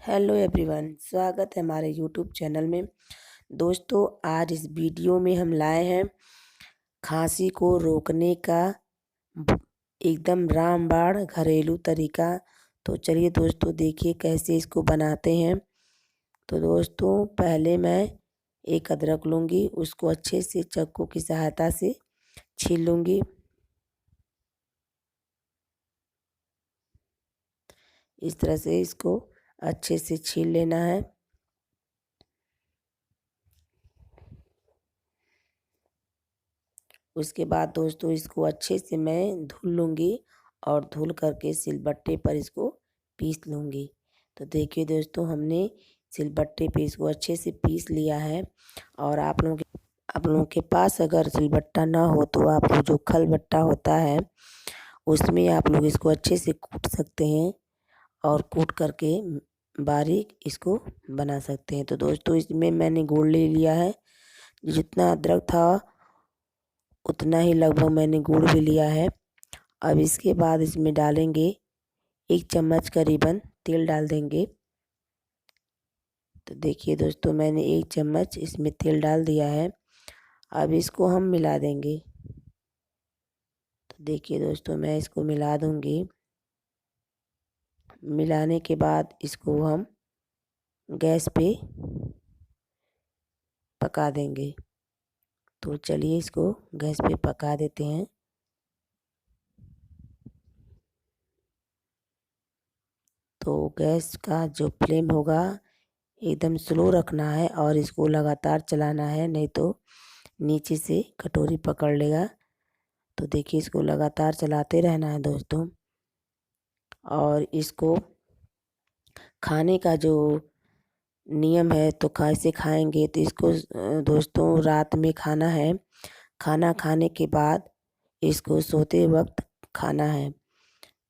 Hello everyone, स्वागत है हमारे यूट्यूब चैनल में। दोस्तों, आज इस वीडियो में हम लाए हैं खांसी को रोकने का ब- एकदम रामबाण घरेलू तरीका। तो चलिए दोस्तों, देखिए कैसे इसको बनाते हैं। तो दोस्तों, पहले मैं एक अदरक लूँगी, उसको अच्छे से चाकू की सहायता से छील लूँगी। इस तरह से इसको अच्छे से छील लेना है। उसके बाद दोस्तों, इसको अच्छे से मैं धुल लूँगी और धुल करके सिलबट्टे पर इसको पीस लूँगी। तो देखिए दोस्तों, हमने सिलबट्टे पे इसको अच्छे से पीस लिया है। और आप लोगों के पास अगर सिलबट्टा ना हो तो आप लोग जो खलबट्टा होता है उसमें आप लोग इसको अच्छे से कूट सकते हैं और कूट करके बारीक इसको बना सकते हैं। तो दोस्तों, इसमें मैंने गुड़ ले लिया है। जितना अदरक था उतना ही लगभग मैंने गुड़ भी लिया है। अब इसके बाद इसमें डालेंगे 1 चम्मच करीबन तेल डाल देंगे। तो देखिए दोस्तों, मैंने 1 चम्मच इसमें तेल डाल दिया है। अब इसको हम मिला देंगे। तो देखिए दोस्तों, मैं इसको मिला दूंगी। मिलाने के बाद इसको हम गैस पे पका देंगे। तो चलिए इसको गैस पे पका देते हैं। तो गैस का जो फ्लेम होगा एकदम स्लो रखना है और इसको लगातार चलाना है, नहीं तो नीचे से कटोरी पकड़ लेगा। तो देखिए, इसको लगातार चलाते रहना है दोस्तों। और इसको खाने का जो नियम है, तो कैसे खाएंगे, तो इसको दोस्तों रात में खाना है। खाना खाने के बाद इसको सोते वक्त खाना है।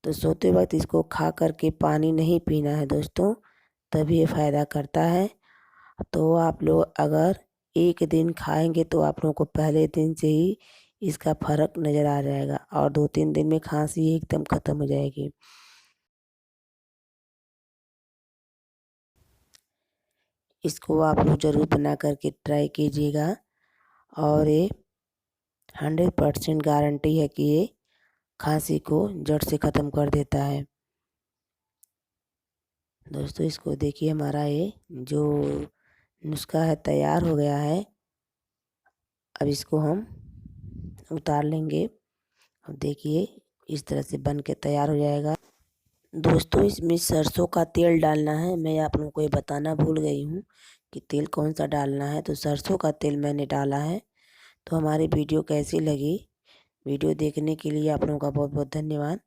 तो सोते वक्त इसको खा करके पानी नहीं पीना है दोस्तों, तभी ये फ़ायदा करता है। तो आप लोग अगर एक दिन खाएंगे तो आप लोगों को पहले दिन से ही इसका फ़र्क नज़र आ जाएगा और 2-3 दिन में खांसी एकदम ख़त्म हो जाएगी। इसको आप लोग ज़रूर बना करके ट्राई कीजिएगा। और ये 100% गारंटी है कि ये खांसी को जड़ से ख़त्म कर देता है। दोस्तों, इसको देखिए, हमारा ये जो नुस्खा है तैयार हो गया है। अब इसको हम उतार लेंगे। अब देखिए, इस तरह से बन के तैयार हो जाएगा। दोस्तों, इसमें सरसों का तेल डालना है। मैं आप लोगों को ये बताना भूल गई हूँ कि तेल कौन सा डालना है। तो सरसों का तेल मैंने डाला है। तो हमारी वीडियो कैसी लगी, वीडियो देखने के लिए आप लोगों का बहुत बहुत धन्यवाद।